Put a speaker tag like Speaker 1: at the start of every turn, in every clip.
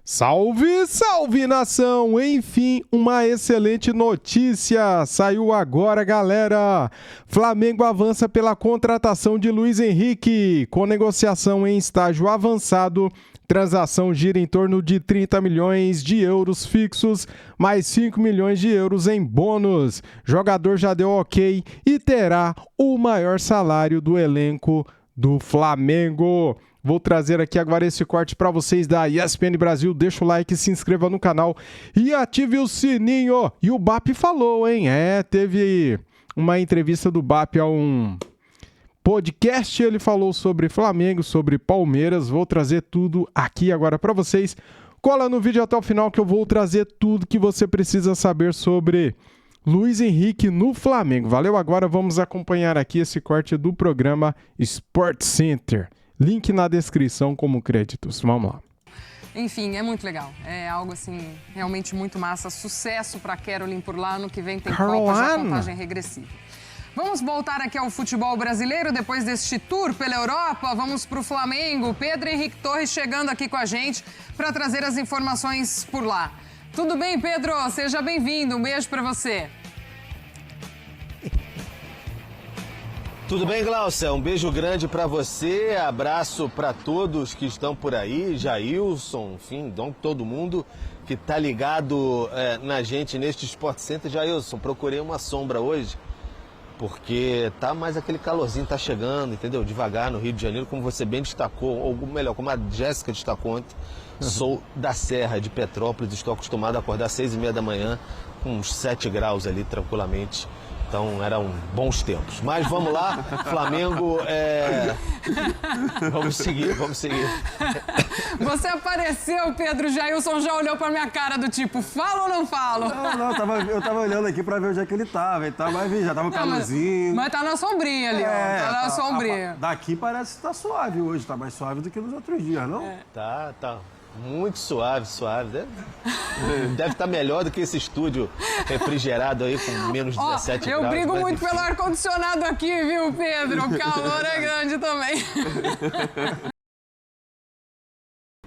Speaker 1: Salve, salve nação! Enfim, uma excelente notícia saiu agora, galera. Flamengo avança pela contratação de Luiz Henrique. Com negociação em estágio avançado, transação gira em torno de 30 milhões de euros fixos, mais 5 milhões de euros em bônus. Jogador já deu ok e terá o maior salário do elenco do Flamengo. Vou trazer aqui agora esse corte para vocês da ESPN Brasil. Deixa o like, se inscreva no canal e ative o sininho. E o BAP falou, hein? Teve uma entrevista do BAP a um podcast. Ele falou sobre Flamengo, sobre Palmeiras. Vou trazer tudo aqui agora para vocês. Cola no vídeo até o final que eu vou trazer tudo que você precisa saber sobre Luiz Henrique no Flamengo. Valeu? Agora vamos acompanhar aqui esse corte do programa Sport Center. Link na descrição como créditos. Vamos lá.
Speaker 2: Enfim, é muito legal. É algo assim, realmente muito massa. Sucesso para Caroline por lá. Ano que vem tem Copa, já contagem regressiva. Vamos voltar aqui ao futebol brasileiro depois deste tour pela Europa. Vamos para o Flamengo. Pedro Henrique Torres chegando aqui com a gente para trazer as informações por lá. Tudo bem, Pedro? Seja bem-vindo. Um beijo para você.
Speaker 3: Tudo bem, Glaucia? Um beijo grande para você, abraço para todos que estão por aí, Jailson, enfim, todo mundo que tá ligado na gente neste Sport Center. Jailson, procurei uma sombra hoje, porque tá mais aquele calorzinho, tá chegando, entendeu? Devagar no Rio de Janeiro, como você bem destacou, ou melhor, como a Jéssica destacou ontem, sou da Serra de Petrópolis, estou acostumado a acordar às 6h30 da manhã, com uns 7 graus ali, tranquilamente. Então, eram bons tempos. Mas vamos lá, Flamengo, Vamos seguir.
Speaker 2: Você apareceu, Pedro. Jailson já olhou pra minha cara do tipo, falo ou não falo?
Speaker 4: Não, eu tava olhando aqui pra ver onde é que ele tava. Mas já tava um calorzinho.
Speaker 2: Mas tá na sombrinha ali, ó. Tá na sombrinha.
Speaker 4: Daqui parece que tá suave hoje. Tá mais suave do que nos outros dias, não?
Speaker 3: Tá. Muito suave. Deve estar melhor do que esse estúdio refrigerado aí com menos 17 graus.
Speaker 2: Eu brigo muito pelo ar-condicionado aqui, viu, Pedro? O calor é grande também.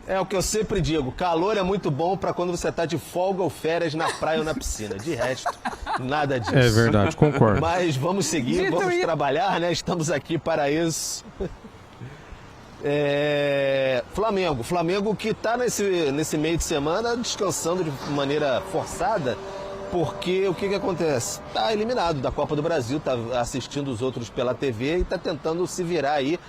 Speaker 3: É o que eu sempre digo, calor é muito bom para quando você tá de folga ou férias na praia ou na piscina. De resto, nada disso.
Speaker 1: É verdade, concordo.
Speaker 3: Mas vamos seguir, vamos trabalhar, né? Estamos aqui para isso. Flamengo que está nesse meio de semana descansando de maneira forçada, porque o que acontece? Está eliminado da Copa do Brasil, está assistindo os outros pela TV e está tentando se virar aí.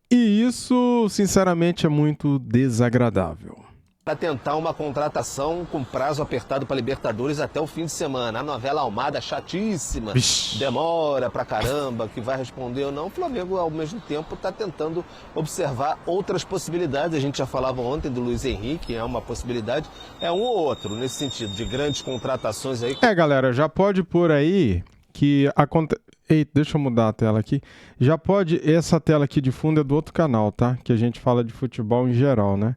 Speaker 1: E isso, sinceramente, é muito desagradável.
Speaker 3: Para tentar uma contratação com prazo apertado para Libertadores até o fim de semana. A novela Almada, chatíssima, demora pra caramba, que vai responder ou não. O Flamengo, ao mesmo tempo, está tentando observar outras possibilidades. A gente já falava ontem do Luiz Henrique, é uma possibilidade, é um ou outro, nesse sentido, de grandes contratações aí.
Speaker 1: Galera, já pode pôr aí que acontece... Eita, deixa eu mudar a tela aqui. Já pode... Essa tela aqui de fundo é do outro canal, tá? Que a gente fala de futebol em geral, né?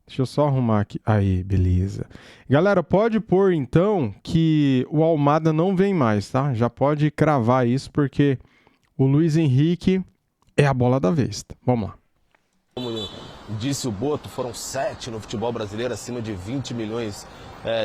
Speaker 1: Deixa eu só arrumar aqui. Aí, beleza. Galera, pode pôr, então, que o Almada não vem mais, tá? Já pode cravar isso, porque o Luiz Henrique é a bola da vez. Vamos lá.
Speaker 3: Como disse o Boto, foram 7 no futebol brasileiro, acima de 20 milhões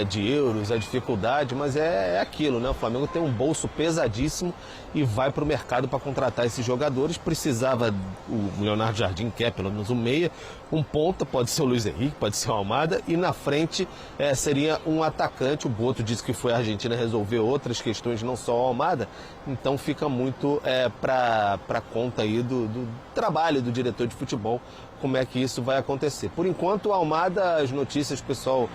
Speaker 3: de euros, a dificuldade, mas é aquilo, né? O Flamengo tem um bolso pesadíssimo e vai para o mercado para contratar esses jogadores. Precisava, o Leonardo Jardim quer pelo menos um meia, um ponta, pode ser o Luiz Henrique, pode ser o Almada, e na frente seria um atacante. O Boto disse que foi a Argentina resolver outras questões, não só o Almada, então fica muito para conta aí do trabalho do diretor de futebol, como é que isso vai acontecer. Por enquanto, o Almada, as notícias o pessoal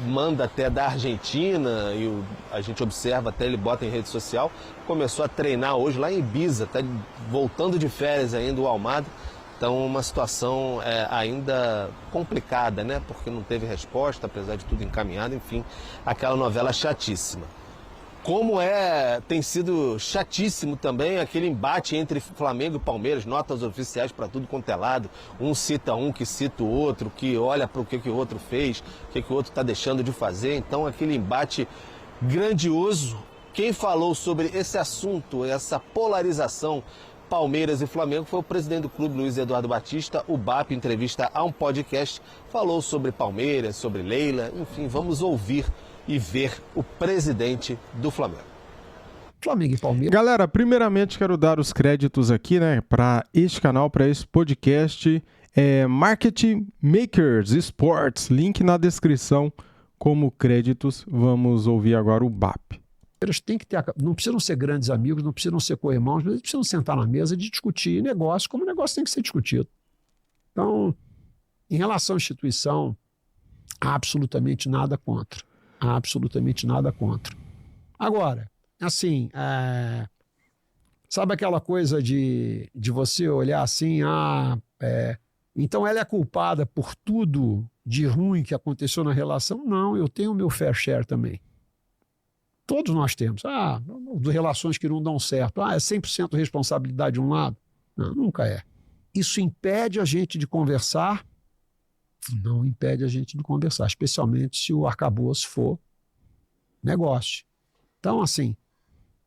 Speaker 3: manda até da Argentina, e a gente observa, até ele bota em rede social, começou a treinar hoje lá em Ibiza, tá voltando de férias ainda o Almada. Então, uma situação ainda complicada, né? Porque não teve resposta, apesar de tudo encaminhado, enfim, aquela novela chatíssima. Como tem sido chatíssimo também aquele embate entre Flamengo e Palmeiras, notas oficiais para tudo quanto é lado. Um cita um que cita o outro, que olha para o que o outro fez, o que o outro está deixando de fazer. Então, aquele embate grandioso. Quem falou sobre esse assunto, essa polarização Palmeiras e Flamengo foi o presidente do clube, Luiz Eduardo Batista. O BAP, em entrevista a um podcast, falou sobre Palmeiras, sobre Leila. Enfim, vamos ouvir e ver o presidente do Flamengo.
Speaker 5: Flamengo e Palmeiras.
Speaker 1: Galera, primeiramente quero dar os créditos aqui, né, para este canal, para esse podcast, Marketing Makers Sports, link na descrição como créditos. Vamos ouvir agora o BAP.
Speaker 5: Tem que ter, não precisam ser grandes amigos, não precisam ser co-irmãos, mas eles precisam sentar na mesa e discutir negócio, como o negócio tem que ser discutido. Então, em relação à instituição, há absolutamente nada contra. Há absolutamente nada contra. Agora, assim, sabe aquela coisa de você olhar assim, então ela é culpada por tudo de ruim que aconteceu na relação? Não, eu tenho o meu fair share também. Todos nós temos. Relações que não dão certo. É 100% responsabilidade de um lado? Não, nunca é. Isso impede a gente de conversar? Não impede a gente de conversar, especialmente se o arcabouço for negócio. Então, assim,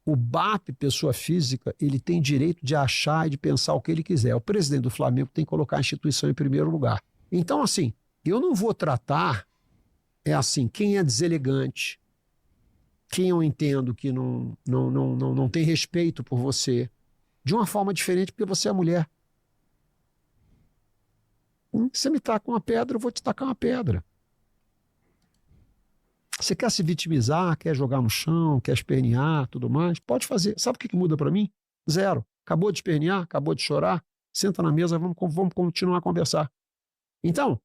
Speaker 5: o BAP, pessoa física, ele tem direito de achar e de pensar o que ele quiser. O presidente do Flamengo tem que colocar a instituição em primeiro lugar. Então, assim, eu não vou tratar, quem é deselegante, quem eu entendo que não tem respeito por você, de uma forma diferente porque você é mulher. Você me taca uma pedra, eu vou te tacar uma pedra. Você quer se vitimizar, quer jogar no chão, quer espernear, tudo mais, pode fazer. Sabe o que muda para mim? Zero. Acabou de espernear, acabou de chorar, senta na mesa, vamos continuar a conversar. Então,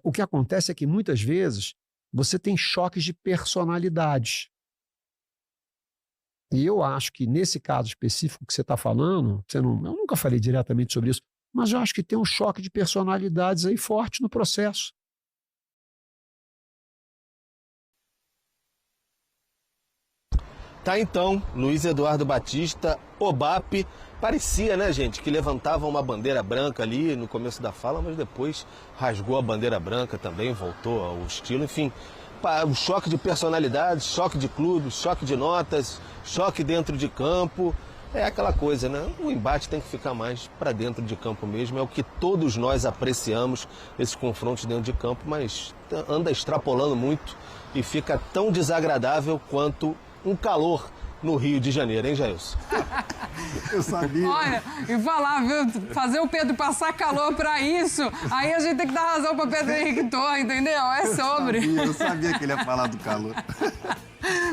Speaker 5: o que acontece é que muitas vezes você tem choques de personalidades. E eu acho que nesse caso específico que você está falando, eu nunca falei diretamente sobre isso, mas eu acho que tem um choque de personalidades aí forte no processo.
Speaker 3: Tá então, Luiz Eduardo Batista, o BAP, parecia, né, gente, que levantava uma bandeira branca ali no começo da fala, mas depois rasgou a bandeira branca também, voltou ao estilo, enfim. O choque de personalidades, choque de clubes, choque de notas, choque dentro de campo, é aquela coisa, né? O embate tem que ficar mais para dentro de campo mesmo, é o que todos nós apreciamos, esses confrontos dentro de campo, mas anda extrapolando muito e fica tão desagradável quanto um calor no Rio de Janeiro, hein, Jailson?
Speaker 4: Eu sabia.
Speaker 2: Olha, e falar, viu? Fazer o Pedro passar calor pra isso, aí a gente tem que dar razão pra Pedro Henrique Torres, entendeu? É sobre.
Speaker 4: Eu sabia que ele ia falar do calor.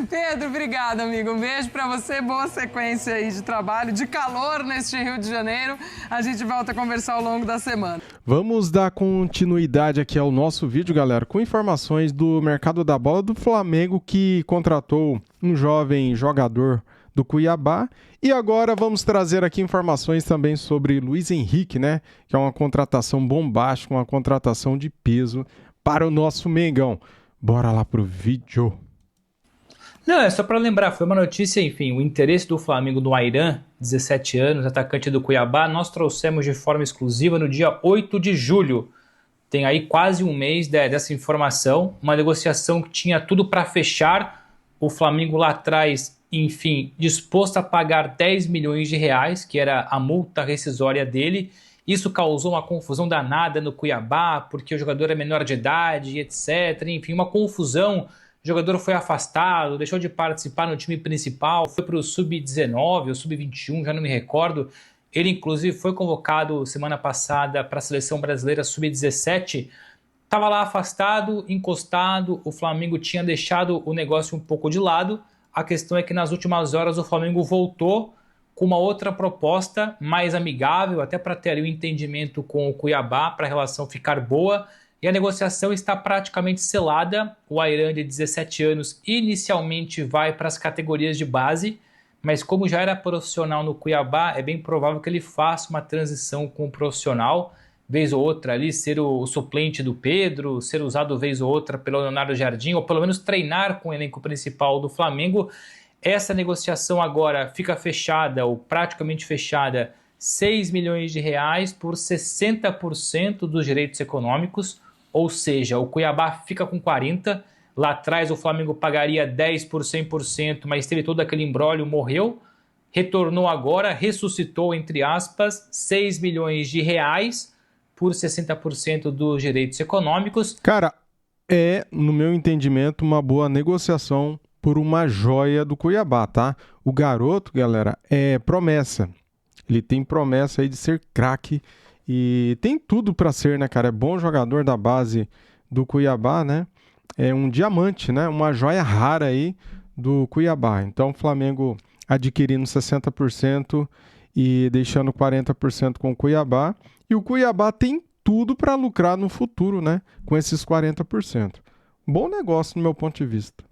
Speaker 2: Pedro, obrigado, amigo. Um beijo pra você, boa sequência aí de trabalho, de calor neste Rio de Janeiro. A gente volta a conversar ao longo da semana.
Speaker 1: Vamos dar continuidade aqui ao nosso vídeo, galera, com informações do mercado da bola do Flamengo, que contratou um jovem jogador do Cuiabá. E agora vamos trazer aqui informações também sobre Luiz Henrique, né? Que é uma contratação bombástica, uma contratação de peso para o nosso Mengão. Bora lá pro vídeo.
Speaker 6: Não, é só para lembrar, foi uma notícia, enfim, o interesse do Flamengo no Ayran, 17 anos, atacante do Cuiabá, nós trouxemos de forma exclusiva no dia 8 de julho. Tem aí quase um mês dessa informação, uma negociação que tinha tudo para fechar, o Flamengo lá atrás, enfim, disposto a pagar 10 milhões de reais, que era a multa rescisória dele. Isso causou uma confusão danada no Cuiabá, porque o jogador é menor de idade, etc. Enfim, uma confusão. O jogador foi afastado, deixou de participar no time principal, foi para o Sub-19 ou Sub-21, já não me recordo. Ele, inclusive, foi convocado semana passada para a Seleção Brasileira Sub-17. Estava lá afastado, encostado, o Flamengo tinha deixado o negócio um pouco de lado. A questão é que nas últimas horas o Flamengo voltou com uma outra proposta mais amigável, até para ter ali um entendimento com o Cuiabá, para a relação ficar boa. E a negociação está praticamente selada. O Ayran, de 17 anos, inicialmente vai para as categorias de base, mas como já era profissional no Cuiabá, é bem provável que ele faça uma transição com o profissional, vez ou outra ali, ser o suplente do Pedro, ser usado vez ou outra pelo Leonardo Jardim, ou pelo menos treinar com o elenco principal do Flamengo. Essa negociação agora fica fechada, ou praticamente fechada, 6 milhões de reais por 60% dos direitos econômicos. Ou seja, o Cuiabá fica com 40%, lá atrás o Flamengo pagaria 10 por 100%, mas teve todo aquele imbróglio, morreu. retornou agora, ressuscitou, entre aspas, 6 milhões de reais por 60% dos direitos econômicos.
Speaker 1: Cara, no meu entendimento, uma boa negociação por uma joia do Cuiabá, tá? O garoto, galera, é promessa. Ele tem promessa aí de ser craque e tem tudo pra ser, né, cara? É bom jogador da base do Cuiabá, né? É um diamante, né? Uma joia rara aí do Cuiabá. Então, o Flamengo adquirindo 60% e deixando 40% com o Cuiabá. E o Cuiabá tem tudo para lucrar no futuro, né? Com esses 40%. Bom negócio, no meu ponto de vista.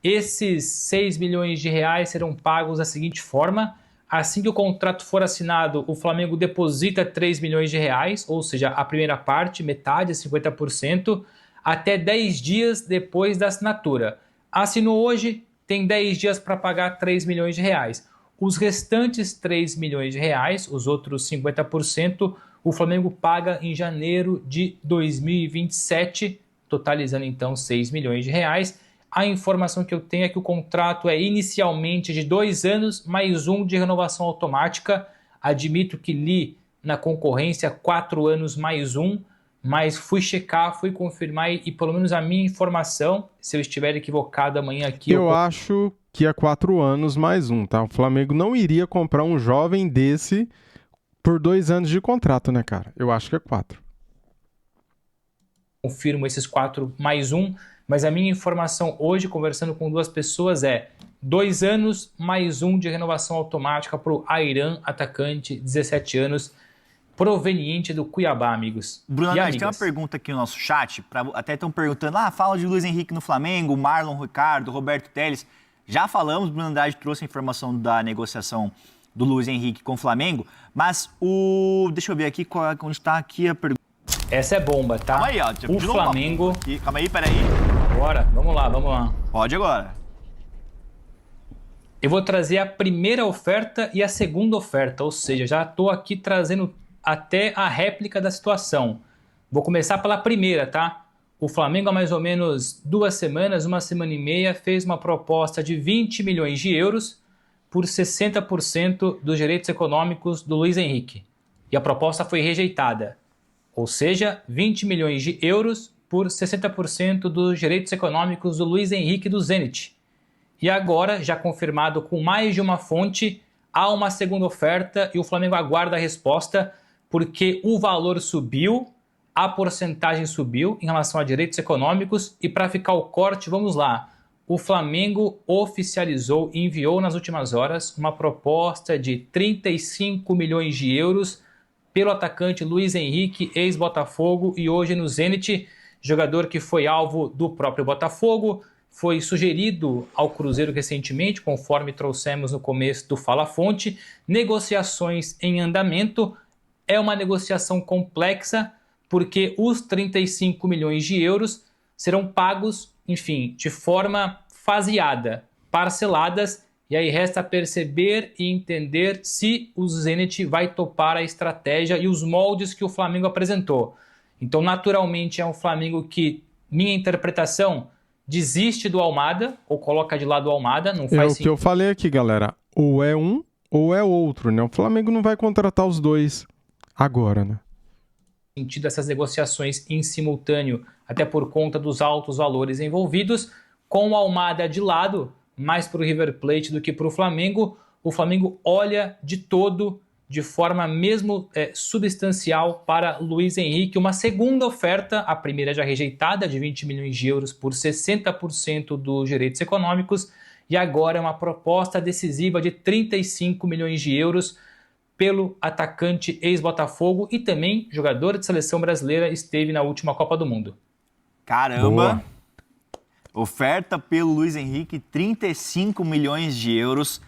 Speaker 6: Esses 6 milhões de reais serão pagos da seguinte forma: assim que o contrato for assinado, o Flamengo deposita 3 milhões de reais, ou seja, a primeira parte, metade, 50%, até 10 dias depois da assinatura. Assinou hoje, tem 10 dias para pagar 3 milhões de reais. Os restantes 3 milhões de reais, os outros 50%, o Flamengo paga em janeiro de 2027, totalizando então 6 milhões de reais. A informação que eu tenho é que o contrato é inicialmente de 2 anos, mais 1 de renovação automática. Admito que li na concorrência 4 anos mais 1, mas fui checar, fui confirmar e pelo menos a minha informação, se eu estiver equivocado amanhã aqui...
Speaker 1: Eu acho que é 4 anos mais 1, tá? O Flamengo não iria comprar um jovem desse por 2 anos de contrato, né, cara? Eu acho que é 4.
Speaker 6: Confirmo esses 4 mais 1, mas a minha informação hoje, conversando com 2 pessoas, é 2 anos mais 1 de renovação automática para o Ayran, atacante, 17 anos, proveniente do Cuiabá, amigos.
Speaker 7: Bruno, a gente tem uma pergunta aqui no nosso chat, até estão perguntando, fala de Luiz Henrique no Flamengo, Marlon Ricardo, Roberto Teles. Já falamos, Bruno Andrade trouxe a informação da negociação do Luiz Henrique com o Flamengo, mas deixa eu ver aqui, onde está aqui a pergunta.
Speaker 6: Essa é bomba, tá?
Speaker 7: Calma aí, ó.
Speaker 6: O Flamengo...
Speaker 7: Calma aí, peraí.
Speaker 6: Bora, vamos lá.
Speaker 7: Pode agora.
Speaker 6: Eu vou trazer a primeira oferta e a segunda oferta, ou seja, já estou aqui trazendo até a réplica da situação. Vou começar pela primeira, tá? O Flamengo há mais ou menos 2 semanas, 1 semana e meia, fez uma proposta de 20 milhões de euros por 60% dos direitos econômicos do Luiz Henrique. E a proposta foi rejeitada. Ou seja, 20 milhões de euros por 60% dos direitos econômicos do Luiz Henrique do Zenit. E agora, já confirmado com mais de uma fonte, há uma segunda oferta e o Flamengo aguarda a resposta porque o valor subiu, a porcentagem subiu em relação a direitos econômicos e para ficar o corte, vamos lá. O Flamengo oficializou e enviou nas últimas horas uma proposta de 35 milhões de euros pelo atacante Luiz Henrique, ex-Botafogo e hoje no Zenit, jogador que foi alvo do próprio Botafogo, foi sugerido ao Cruzeiro recentemente, conforme trouxemos no começo do Fala Fonte, negociações em andamento. É uma negociação complexa, porque os 35 milhões de euros serão pagos, enfim, de forma faseada, parceladas, e aí resta perceber e entender se o Zenit vai topar a estratégia e os moldes que o Flamengo apresentou. Então, naturalmente, é um Flamengo que, minha interpretação, desiste do Almada, ou coloca de lado o Almada, não faz sentido.
Speaker 1: Que eu falei aqui, galera, ou é um ou é outro, né? O Flamengo não vai contratar os dois agora, né?
Speaker 6: Sentido essas negociações em simultâneo, até por conta dos altos valores envolvidos, com o Almada de lado, mais para o River Plate do que para o Flamengo olha de todo, de forma mesmo substancial para Luiz Henrique, uma segunda oferta, a primeira já rejeitada, de 20 milhões de euros por 60% dos direitos econômicos, e agora uma proposta decisiva de 35 milhões de euros pelo atacante ex-Botafogo e também jogador de seleção brasileira, esteve na última Copa do Mundo.
Speaker 7: Caramba!
Speaker 1: Boa.
Speaker 7: Oferta pelo Luiz Henrique, 35 milhões de euros.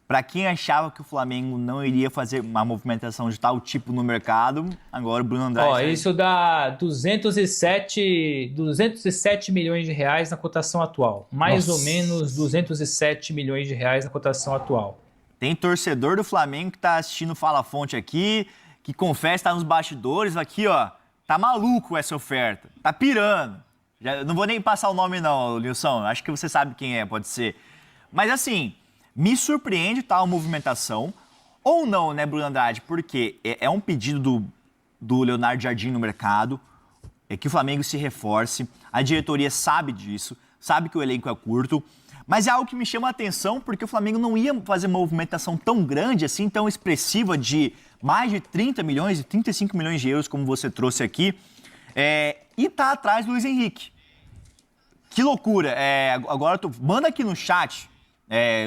Speaker 7: Para quem achava que o Flamengo não iria fazer uma movimentação de tal tipo no mercado, agora o Bruno Andrade...
Speaker 6: Isso dá 207 milhões de reais na cotação atual. Mais ou menos 207 milhões de reais na cotação atual.
Speaker 7: Tem torcedor do Flamengo que tá assistindo Fala Fonte aqui, que confessa, tá nos bastidores, aqui, ó, tá maluco essa oferta, tá pirando. Não vou nem passar o nome não, Nilson, acho que você sabe quem é, pode ser. Mas assim, Me surpreende tal movimentação, ou não, né, Bruno Andrade? Porque é um pedido do Leonardo Jardim no mercado, que o Flamengo se reforce, a diretoria sabe disso, sabe que o elenco é curto, mas é algo que me chama a atenção porque o Flamengo não ia fazer uma movimentação tão grande assim, tão expressiva de mais de 30 milhões, de 35 milhões de euros, como você trouxe aqui, e tá atrás do Luiz Henrique. Que loucura. Agora, manda aqui no chat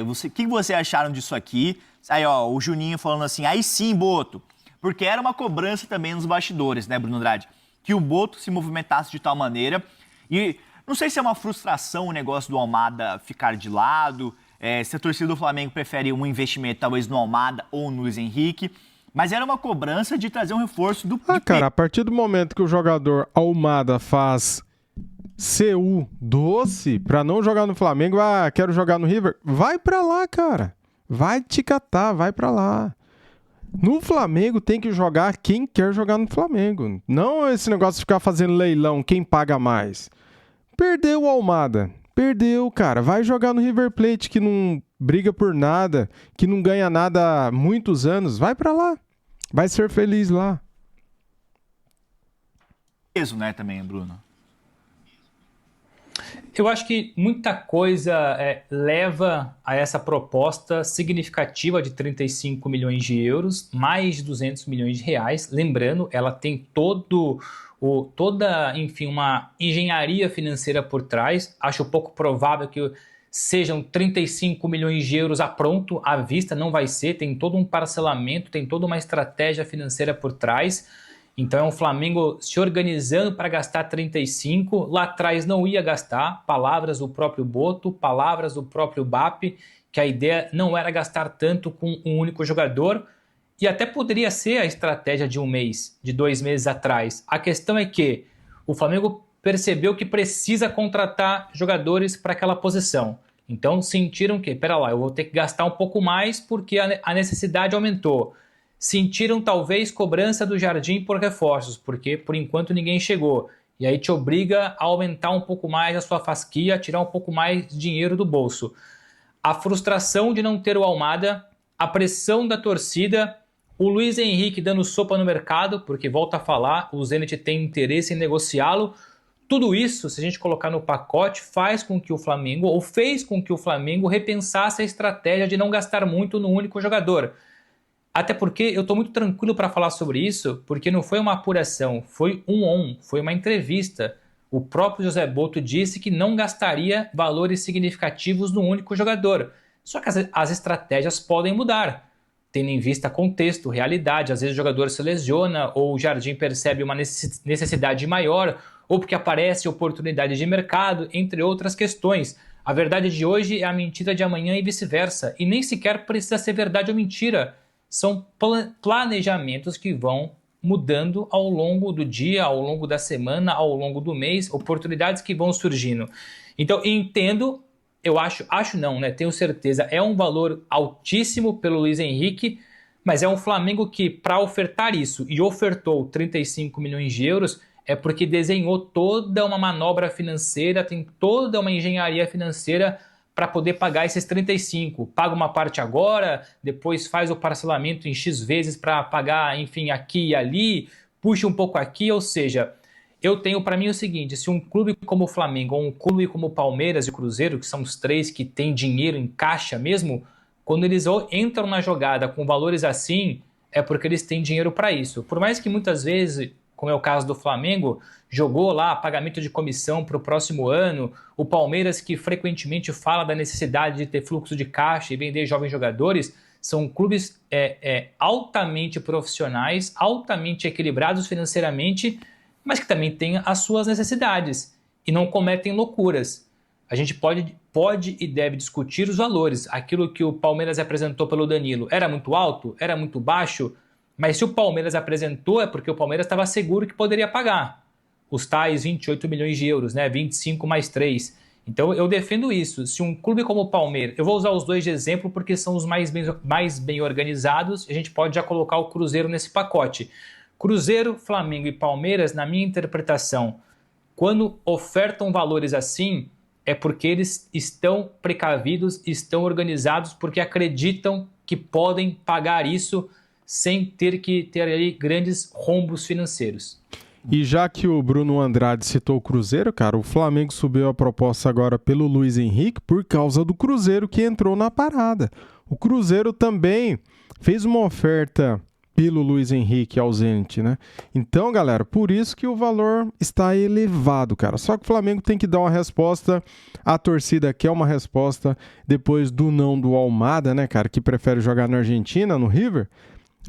Speaker 7: o que você acharam disso aqui. Aí, ó, o Juninho falando assim, aí sim, Boto, porque era uma cobrança também nos bastidores, né, Bruno Andrade? Que o Boto se movimentasse de tal maneira. E não sei se é uma frustração o negócio do Almada ficar de lado, se a torcida do Flamengo prefere um investimento talvez no Almada ou no Luiz Henrique, mas era uma cobrança de trazer um reforço do...
Speaker 1: Cara, a partir do momento que o jogador Almada faz CU doce pra não jogar no Flamengo, quero jogar no River, vai pra lá, cara. Vai te catar, vai pra lá. No Flamengo tem que jogar quem quer jogar no Flamengo. Não esse negócio de ficar fazendo leilão, quem paga mais. Perdeu o Almada. Perdeu, cara. Vai jogar no River Plate, que não briga por nada, que não ganha nada há muitos anos. Vai pra lá. Vai ser feliz lá.
Speaker 7: Peso, né, também, Bruno?
Speaker 6: Eu acho que muita coisa leva a essa proposta significativa de 35 milhões de euros, mais de 200 milhões de reais. Lembrando, ela tem toda, enfim, uma engenharia financeira por trás. Acho pouco provável que sejam 35 milhões de euros a pronto, à vista, não vai ser. Tem todo um parcelamento, tem toda uma estratégia financeira por trás. Então é um Flamengo se organizando para gastar 35, lá atrás não ia gastar, palavras do próprio Boto, palavras do próprio BAP, que a ideia não era gastar tanto com um único jogador, e até poderia ser a estratégia de um mês, de 2 meses atrás. A questão é que o Flamengo percebeu que precisa contratar jogadores para aquela posição. Então sentiram que, pera lá, eu vou ter que gastar um pouco mais porque a necessidade aumentou. Sentiram talvez cobrança do Jardim por reforços, porque por enquanto ninguém chegou. E aí te obriga a aumentar um pouco mais a sua fasquia, a tirar um pouco mais de dinheiro do bolso. A frustração de não ter o Almada, a pressão da torcida, o Luiz Henrique dando sopa no mercado, porque volta a falar, o Zenit tem interesse em negociá-lo. Tudo isso, se a gente colocar no pacote, fez com que o Flamengo repensasse a estratégia de não gastar muito no único jogador. Até porque eu estou muito tranquilo para falar sobre isso, porque não foi uma apuração, foi foi uma entrevista. O próprio José Boto disse que não gastaria valores significativos no único jogador. Só que as estratégias podem mudar, tendo em vista contexto, realidade. Às vezes o jogador se lesiona, ou o Jardim percebe uma necessidade maior, ou porque aparece oportunidade de mercado, entre outras questões. A verdade de hoje é a mentira de amanhã e vice-versa, e nem sequer precisa ser verdade ou mentira. São planejamentos que vão mudando ao longo do dia, ao longo da semana, ao longo do mês, oportunidades que vão surgindo. Então, entendo, eu acho não, né? Tenho certeza, é um valor altíssimo pelo Luiz Henrique, mas é um Flamengo que, para ofertar isso, e ofertou 35 milhões de euros, é porque desenhou toda uma manobra financeira, tem toda uma engenharia financeira para poder pagar esses 35. Paga uma parte agora, depois faz o parcelamento em X vezes para pagar, enfim, aqui e ali, puxa um pouco aqui, ou seja, eu tenho para mim o seguinte, se um clube como o Flamengo ou um clube como o Palmeiras e o Cruzeiro, que são os três que têm dinheiro em caixa mesmo, quando eles entram na jogada com valores assim, é porque eles têm dinheiro para isso. Por mais que muitas vezes, como é o caso do Flamengo, jogou lá pagamento de comissão para o próximo ano, o Palmeiras, que frequentemente fala da necessidade de ter fluxo de caixa e vender jovens jogadores, são clubes altamente profissionais, altamente equilibrados financeiramente, mas que também têm as suas necessidades e não cometem loucuras. A gente pode e deve discutir os valores. Aquilo que o Palmeiras apresentou pelo Danilo era muito alto? Era muito baixo? Mas se o Palmeiras apresentou é porque o Palmeiras estava seguro que poderia pagar os tais 28 milhões de euros, né? 25 mais 3. Então eu defendo isso. Se um clube como o Palmeiras, eu vou usar os dois de exemplo porque são os mais bem organizados, a gente pode já colocar o Cruzeiro nesse pacote. Cruzeiro, Flamengo e Palmeiras, na minha interpretação, quando ofertam valores assim, é porque eles estão precavidos, estão organizados, porque acreditam que podem pagar isso sem ter que ter ali grandes rombos financeiros.
Speaker 1: E já que o Bruno Andrade citou o Cruzeiro, cara, o Flamengo subiu a proposta agora pelo Luiz Henrique por causa do Cruzeiro que entrou na parada. O Cruzeiro também fez uma oferta pelo Luiz Henrique ao Zenit, né? Então, galera, por isso que o valor está elevado, cara. Só que o Flamengo tem que dar uma resposta, a torcida quer uma resposta depois do não do Almada, né, cara, que prefere jogar na Argentina, no River.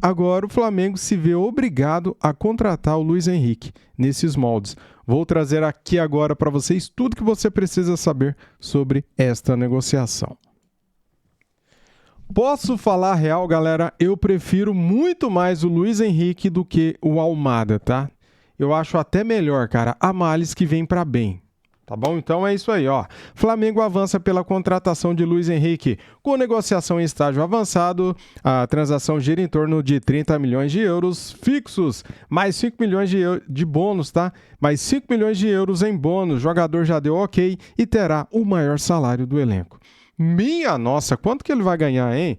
Speaker 1: Agora o Flamengo se vê obrigado a contratar o Luiz Henrique nesses moldes. Vou trazer aqui agora para vocês tudo que você precisa saber sobre esta negociação. Posso falar real, galera? Eu prefiro muito mais o Luiz Henrique do que o Almada, tá? Eu acho até melhor, cara, a males que vem para bem. Tá bom? Então é isso aí, ó. Flamengo avança pela contratação de Luiz Henrique. Com negociação em estágio avançado, a transação gira em torno de 30 milhões de euros fixos, mais 5 milhões de bônus, tá? Mais 5 milhões de euros em bônus. O jogador já deu ok e terá o maior salário do elenco. Minha nossa, quanto que ele vai ganhar, hein?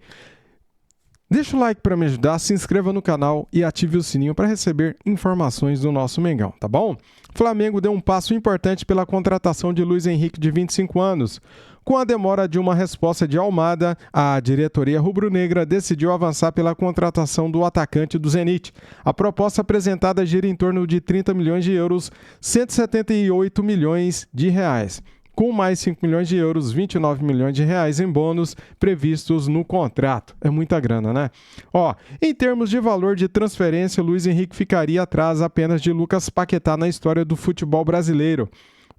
Speaker 1: Deixa o like para me ajudar, se inscreva no canal e ative o sininho para receber informações do nosso Mengão, tá bom? Flamengo deu um passo importante pela contratação de Luiz Henrique, de 25 anos. Com a demora de uma resposta de Almada, a diretoria rubro-negra decidiu avançar pela contratação do atacante do Zenit. A proposta apresentada gira em torno de 30 milhões de euros, 178 milhões de reais. Com mais 5 milhões de euros, 29 milhões de reais em bônus previstos no contrato. É muita grana, né? Ó, em termos de valor de transferência, Luiz Henrique ficaria atrás apenas de Lucas Paquetá na história do futebol brasileiro.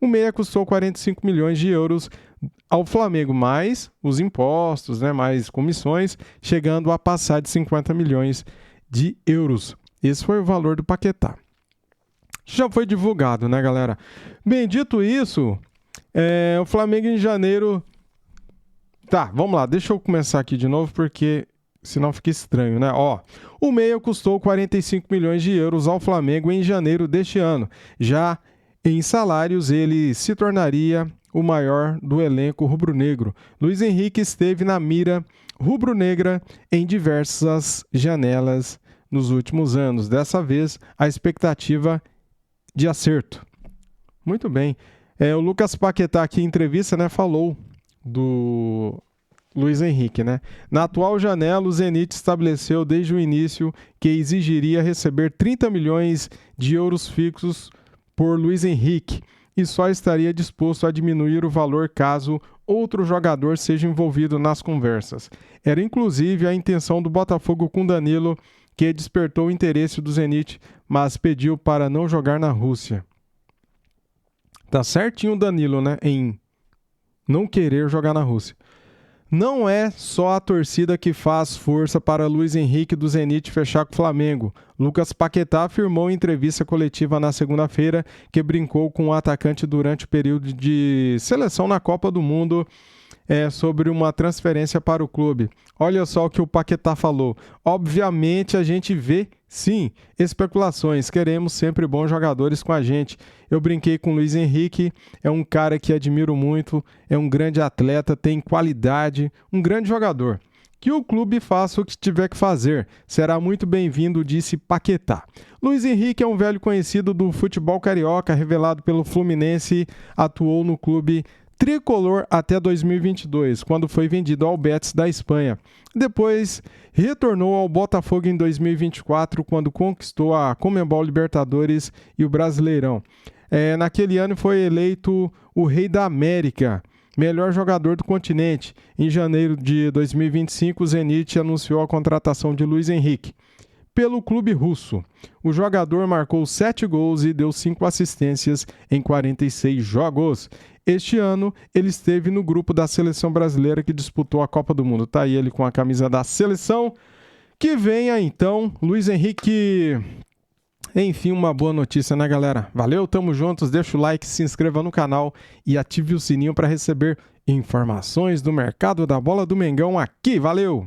Speaker 1: O meia custou 45 milhões de euros ao Flamengo, mais os impostos, né, mais comissões, chegando a passar de 50 milhões de euros. Esse foi o valor do Paquetá. Já foi divulgado, né, galera? Bem, dito isso... o Flamengo em janeiro... Tá, vamos lá, deixa eu começar aqui de novo, porque senão fica estranho, né? Ó, o meia custou 45 milhões de euros ao Flamengo em janeiro deste ano. Já em salários, ele se tornaria o maior do elenco rubro-negro. Luiz Henrique esteve na mira rubro-negra em diversas janelas nos últimos anos. Dessa vez, a expectativa de acerto. Muito bem. O Lucas Paquetá aqui em entrevista, né, falou do Luiz Henrique, né? Na atual janela, o Zenit estabeleceu desde o início que exigiria receber 30 milhões de euros fixos por Luiz Henrique e só estaria disposto a diminuir o valor caso outro jogador seja envolvido nas conversas. Era inclusive a intenção do Botafogo com Danilo, que despertou o interesse do Zenit, mas pediu para não jogar na Rússia. Tá certinho o Danilo, né, em não querer jogar na Rússia. Não é só a torcida que faz força para Luiz Henrique do Zenit fechar com o Flamengo. Lucas Paquetá afirmou em entrevista coletiva na segunda-feira que brincou com o atacante durante o período de seleção na Copa do Mundo sobre uma transferência para o clube. Olha só o que o Paquetá falou. Obviamente a gente vê, sim, especulações. Queremos sempre bons jogadores com a gente. Eu brinquei com o Luiz Henrique, é um cara que admiro muito, é um grande atleta, tem qualidade, um grande jogador. Que o clube faça o que tiver que fazer. Será muito bem-vindo, disse Paquetá. Luiz Henrique é um velho conhecido do futebol carioca, revelado pelo Fluminense, atuou no clube tricolor até 2022, quando foi vendido ao Betis da Espanha. Depois, retornou ao Botafogo em 2024, quando conquistou a Conmebol Libertadores e o Brasileirão. Naquele ano foi eleito o Rei da América, melhor jogador do continente. Em janeiro de 2025, o Zenit anunciou a contratação de Luiz Henrique pelo clube russo. O jogador marcou 7 gols e deu 5 assistências em 46 jogos. Este ano, ele esteve no grupo da seleção brasileira que disputou a Copa do Mundo. Tá aí ele com a camisa da seleção. Que venha, então, Luiz Henrique. Enfim, uma boa notícia, né, galera? Valeu, tamo juntos. Deixa o like, se inscreva no canal e ative o sininho para receber informações do mercado da bola do Mengão aqui. Valeu!